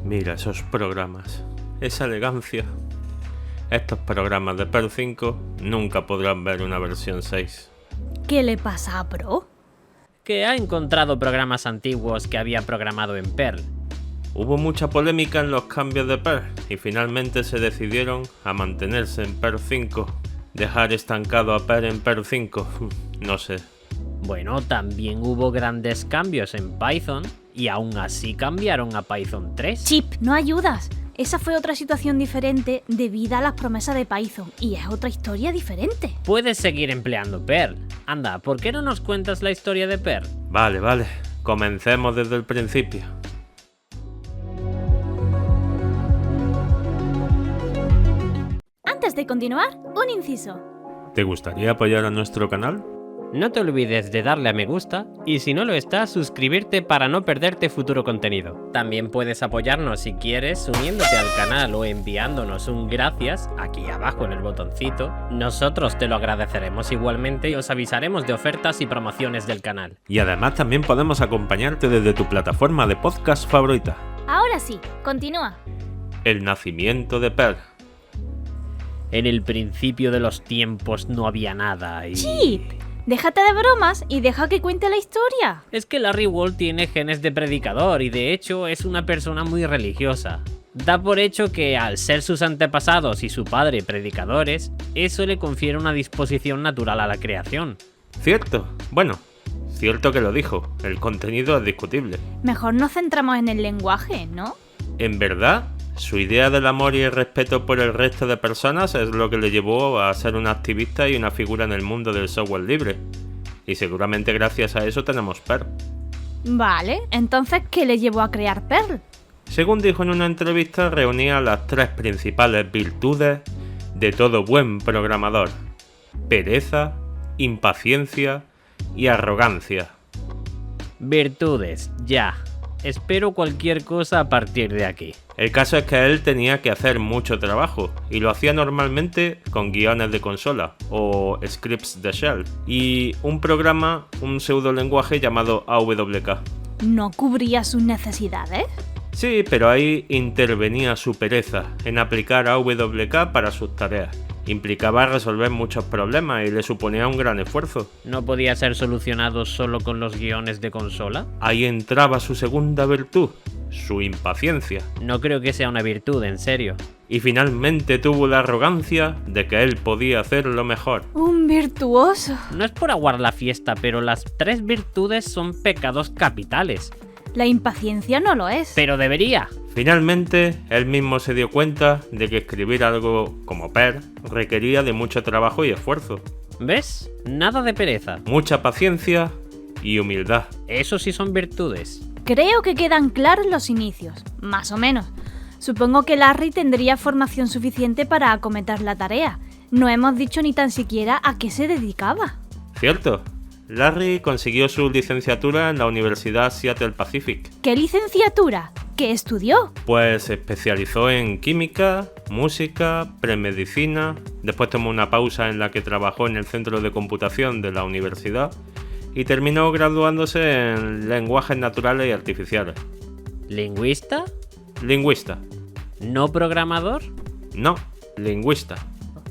Mira esos programas, esa elegancia. Estos programas de Perl 5 nunca podrán ver una versión 6. ¿Qué le pasa a Pro? Que ha encontrado programas antiguos que había programado en Perl. Hubo mucha polémica en los cambios de Perl y finalmente se decidieron a mantenerse en Perl 5. Dejar estancado a Perl en Perl 5, no sé. Bueno, también hubo grandes cambios en Python y aún así cambiaron a Python 3. Chip, no ayudas. Esa fue otra situación diferente debido a las promesas de Python y es otra historia diferente. Puedes seguir empleando Perl. Anda, ¿por qué no nos cuentas la historia de Perl? Vale, comencemos desde el principio. Antes de continuar, un inciso. ¿Te gustaría apoyar a nuestro canal? No te olvides de darle a me gusta y si no lo estás, suscribirte para no perderte futuro contenido. También puedes apoyarnos si quieres uniéndote al canal o enviándonos un gracias aquí abajo en el botoncito. Nosotros te lo agradeceremos igualmente y os avisaremos de ofertas y promociones del canal. Y además también podemos acompañarte desde tu plataforma de podcast favorita. Ahora sí, continúa. El nacimiento de Perl. En el principio de los tiempos no había nada y... Chip, déjate de bromas y deja que cuente la historia. Es que Larry Wall tiene genes de predicador y de hecho es una persona muy religiosa. Da por hecho que al ser sus antepasados y su padre predicadores, eso le confiere una disposición natural a la creación. ¿Cierto? Bueno, cierto que lo dijo, el contenido es discutible. Mejor nos centramos en el lenguaje, ¿no? En verdad, su idea del amor y el respeto por el resto de personas es lo que le llevó a ser un activista y una figura en el mundo del software libre. Y seguramente gracias a eso tenemos Perl. Vale, entonces, ¿qué le llevó a crear Perl? Según dijo en una entrevista, reunía las tres principales virtudes de todo buen programador: pereza, impaciencia y arrogancia. Virtudes, ya. Espero cualquier cosa a partir de aquí. El caso es que él tenía que hacer mucho trabajo y lo hacía normalmente con guiones de consola o scripts de shell y un programa, un pseudo lenguaje llamado AWK. ¿No cubría sus necesidades? Sí, pero ahí intervenía su pereza en aplicar AWK para sus tareas. Implicaba resolver muchos problemas y le suponía un gran esfuerzo. ¿No podía ser solucionado solo con los guiones de consola? Ahí entraba su segunda virtud, su impaciencia. No creo que sea una virtud, en serio. Y finalmente tuvo la arrogancia de que él podía hacerlo mejor. Un virtuoso. No es por aguar la fiesta, pero las tres virtudes son pecados capitales. La impaciencia no lo es. Pero debería. Finalmente, él mismo se dio cuenta de que escribir algo como Perl requería de mucho trabajo y esfuerzo. ¿Ves? Nada de pereza. Mucha paciencia y humildad. Eso sí son virtudes. Creo que quedan claros los inicios, más o menos. Supongo que Larry tendría formación suficiente para acometer la tarea. No hemos dicho ni tan siquiera a qué se dedicaba. ¿Cierto? Larry consiguió su licenciatura en la Universidad Seattle Pacific. ¿Qué licenciatura? ¿Qué estudió? Pues se especializó en química, música, premedicina. Después tomó una pausa en la que trabajó en el centro de computación de la universidad y terminó graduándose en lenguajes naturales y artificiales. ¿Lingüista? Lingüista. ¿No programador? No, lingüista.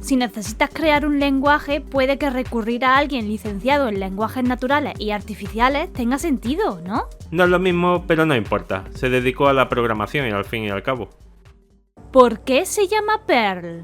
Si necesitas crear un lenguaje, puede que recurrir a alguien licenciado en lenguajes naturales y artificiales tenga sentido, ¿no? No es lo mismo, pero no importa. Se dedicó a la programación y al fin y al cabo. ¿Por qué se llama Perl?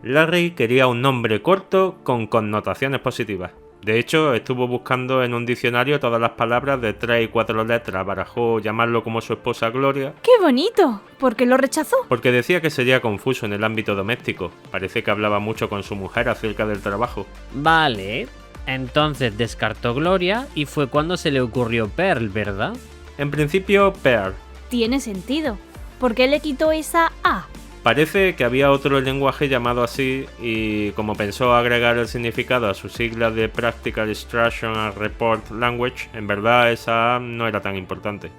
Larry quería un nombre corto con connotaciones positivas. De hecho, estuvo buscando en un diccionario todas las palabras de 3 y 4 letras, barajó llamarlo como su esposa Gloria. ¡Qué bonito! ¿Por qué lo rechazó? Porque decía que sería confuso en el ámbito doméstico. Parece que hablaba mucho con su mujer acerca del trabajo. Vale, entonces descartó Gloria y fue cuando se le ocurrió Perl, ¿verdad? En principio, Perl. Tiene sentido. ¿Por qué le quitó esa A? Parece que había otro lenguaje llamado así y como pensó agregar el significado a sus siglas de Practical Instruction and Report Language, en verdad esa no era tan importante.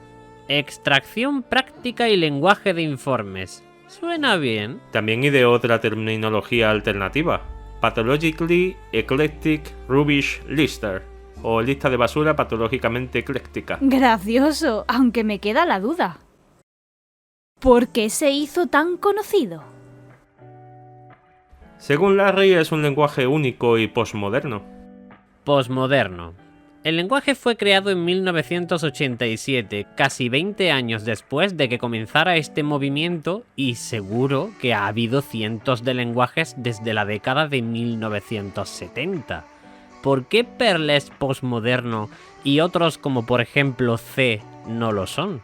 Extracción práctica y lenguaje de informes. Suena bien. También ideó otra terminología alternativa, Pathologically Eclectic Rubbish Lister, o lista de basura patológicamente ecléctica. Gracioso, aunque me queda la duda. ¿Por qué se hizo tan conocido? Según Larry, es un lenguaje único y posmoderno. Posmoderno. El lenguaje fue creado en 1987, casi 20 años después de que comenzara este movimiento, y seguro que ha habido cientos de lenguajes desde la década de 1970. ¿Por qué Perl es posmoderno y otros como por ejemplo C no lo son?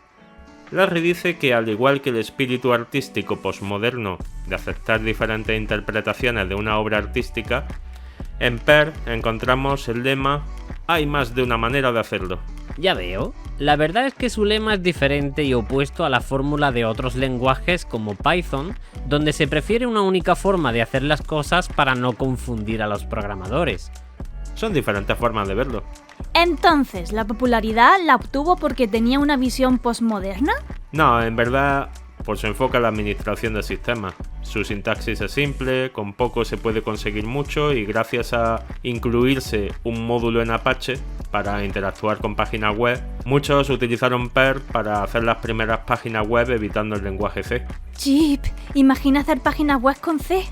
Larry dice que al igual que el espíritu artístico posmoderno de aceptar diferentes interpretaciones de una obra artística, en Perl encontramos el lema "hay más de una manera de hacerlo". Ya veo. La verdad es que su lema es diferente y opuesto a la fórmula de otros lenguajes como Python, donde se prefiere una única forma de hacer las cosas para no confundir a los programadores. Son diferentes formas de verlo. Entonces, ¿la popularidad la obtuvo porque tenía una visión postmoderna? No, en verdad, por su enfoque a la administración de sistemas. Su sintaxis es simple, con poco se puede conseguir mucho y gracias a incluirse un módulo en Apache para interactuar con páginas web, muchos utilizaron Perl para hacer las primeras páginas web evitando el lenguaje C. Chip, imagina hacer páginas web con C.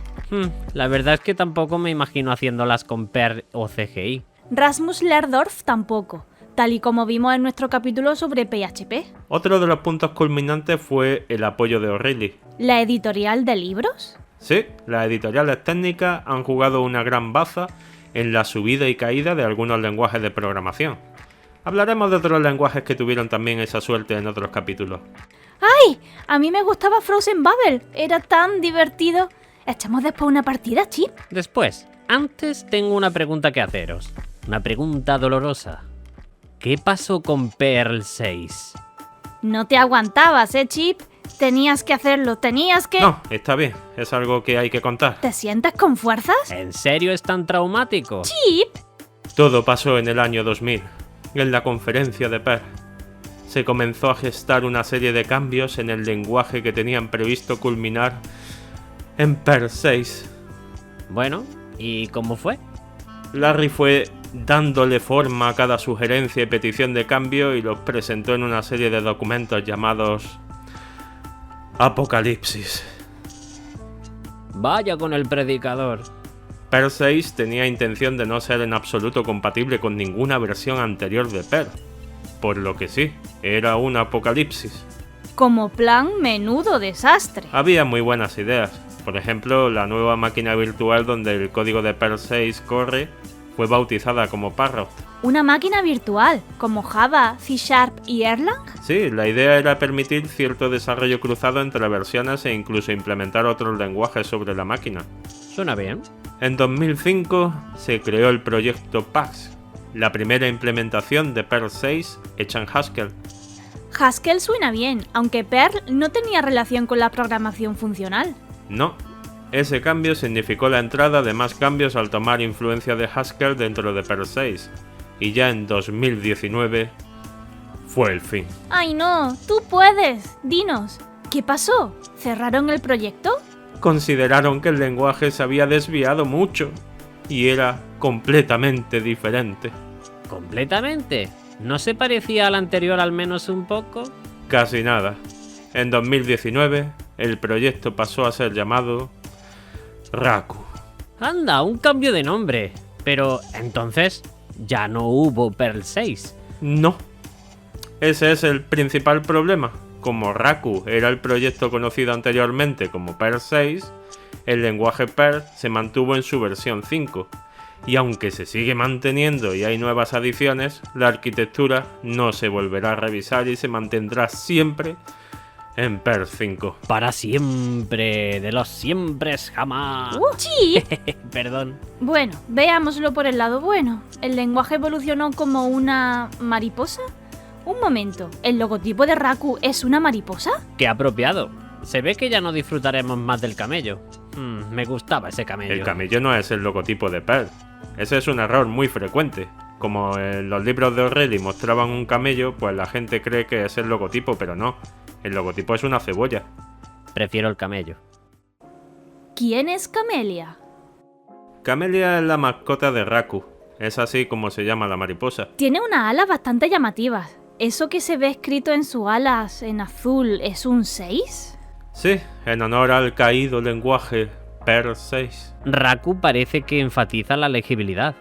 La verdad es que tampoco me imagino haciéndolas con Perl o CGI. Rasmus Lerdorf tampoco, tal y como vimos en nuestro capítulo sobre PHP. Otro de los puntos culminantes fue el apoyo de O'Reilly. ¿La editorial de libros? Sí, las editoriales técnicas han jugado una gran baza en la subida y caída de algunos lenguajes de programación. Hablaremos de otros lenguajes que tuvieron también esa suerte en otros capítulos. ¡Ay! A mí me gustaba Frozen Bubble, era tan divertido. ¿Echamos después una partida, Chip? Después, antes tengo una pregunta que haceros. Una pregunta dolorosa. ¿Qué pasó con Perl 6? No te aguantabas, Chip? Tenías que hacerlo, tenías que... No, está bien, es algo que hay que contar. ¿Te sientes con fuerzas? ¿En serio es tan traumático? Chip. Todo pasó en el año 2000, en la conferencia de Perl. Se comenzó a gestar una serie de cambios en el lenguaje que tenían previsto culminar en Perl 6. Bueno, ¿y cómo fue? Larry fue dándole forma a cada sugerencia y petición de cambio y los presentó en una serie de documentos llamados Apocalipsis. Vaya con el predicador. Perl 6 tenía intención de no ser en absoluto compatible con ninguna versión anterior de Perl, por lo que sí, era un apocalipsis. Como plan, menudo desastre. Había muy buenas ideas. Por ejemplo, la nueva máquina virtual donde el código de Perl 6 corre fue bautizada como Parrot. ¿Una máquina virtual, como Java, C# y Erlang? Sí, la idea era permitir cierto desarrollo cruzado entre versiones e incluso implementar otros lenguajes sobre la máquina. Suena bien. En 2005 se creó el proyecto Pax, la primera implementación de Perl 6 hecha en Haskell. Haskell suena bien, aunque Perl no tenía relación con la programación funcional. No, ese cambio significó la entrada de más cambios al tomar influencia de Haskell dentro de Perl 6, y ya en 2019 fue el fin. ¡Ay no! ¡Tú puedes! Dinos, ¿qué pasó? ¿Cerraron el proyecto? Consideraron que el lenguaje se había desviado mucho y era completamente diferente. ¿Completamente? ¿No se parecía al anterior al menos un poco? Casi nada. En 2019, el proyecto pasó a ser llamado Raku. Anda, un cambio de nombre. Pero entonces, ya no hubo Perl 6. No. Ese es el principal problema. Como Raku era el proyecto conocido anteriormente como Perl 6, el lenguaje Perl se mantuvo en su versión 5. Y aunque se sigue manteniendo y hay nuevas adiciones, la arquitectura no se volverá a revisar y se mantendrá siempre en Perl 5. Para siempre, de los siempres jamás. ¡Sí! Perdón. Bueno, veámoslo por el lado bueno. ¿El lenguaje evolucionó como una mariposa? Un momento, ¿el logotipo de Raku es una mariposa? ¡Qué apropiado! Se ve que ya no disfrutaremos más del camello. Me gustaba ese camello. El camello no es el logotipo de Perl. Ese es un error muy frecuente. Como en los libros de O'Reilly mostraban un camello, pues la gente cree que es el logotipo, pero no. El logotipo es una cebolla. Prefiero el camello. ¿Quién es Camelia? Camelia es la mascota de Raku. Es así como se llama la mariposa. Tiene unas alas bastante llamativas. ¿Eso que se ve escrito en sus alas en azul es un 6? Sí, en honor al caído lenguaje Perl 6. Raku parece que enfatiza la legibilidad.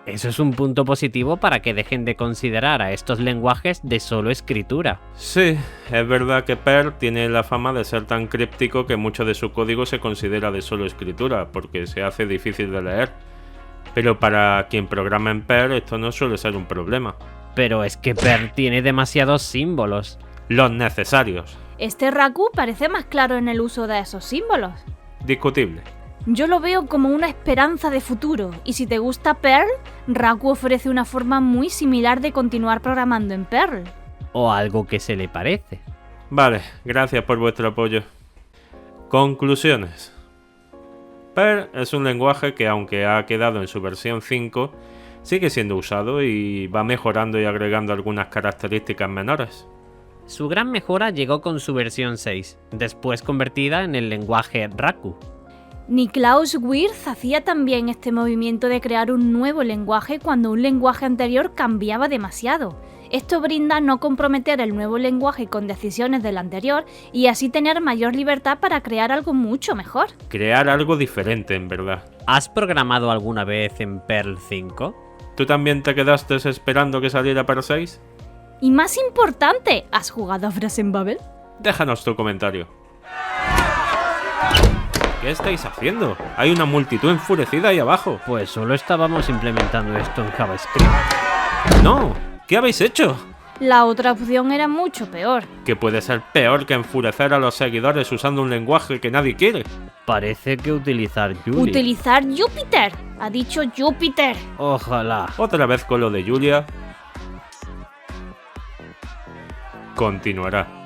Eso es un punto positivo para que dejen de considerar a estos lenguajes de solo escritura. Sí, es verdad que Perl tiene la fama de ser tan críptico que mucho de su código se considera de solo escritura, porque se hace difícil de leer. Pero para quien programa en Perl esto no suele ser un problema. Pero es que Perl tiene demasiados símbolos. Los necesarios. Este Raku parece más claro en el uso de esos símbolos. Discutible. Yo lo veo como una esperanza de futuro, y si te gusta Perl, Raku ofrece una forma muy similar de continuar programando en Perl. O algo que se le parece. Vale, gracias por vuestro apoyo. Conclusiones. Perl es un lenguaje que, aunque ha quedado en su versión 5, sigue siendo usado y va mejorando y agregando algunas características menores. Su gran mejora llegó con su versión 6, después convertida en el lenguaje Raku. Niklaus Wirth hacía también este movimiento de crear un nuevo lenguaje cuando un lenguaje anterior cambiaba demasiado. Esto brinda no comprometer el nuevo lenguaje con decisiones del anterior y así tener mayor libertad para crear algo mucho mejor. Crear algo diferente, en verdad. ¿Has programado alguna vez en Perl 5? ¿Tú también te quedaste esperando que saliera Perl 6? Y más importante, ¿has jugado a Phrasenbabel? Déjanos tu comentario. ¿Qué estáis haciendo? Hay una multitud enfurecida ahí abajo. Pues solo estábamos implementando esto en JavaScript. ¡No! ¿Qué habéis hecho? La otra opción era mucho peor. ¿Qué puede ser peor que enfurecer a los seguidores usando un lenguaje que nadie quiere? Parece que utilizar Julia. Utilizar Jupyter. Ha dicho Jupyter. Ojalá. Otra vez con lo de Julia. Continuará.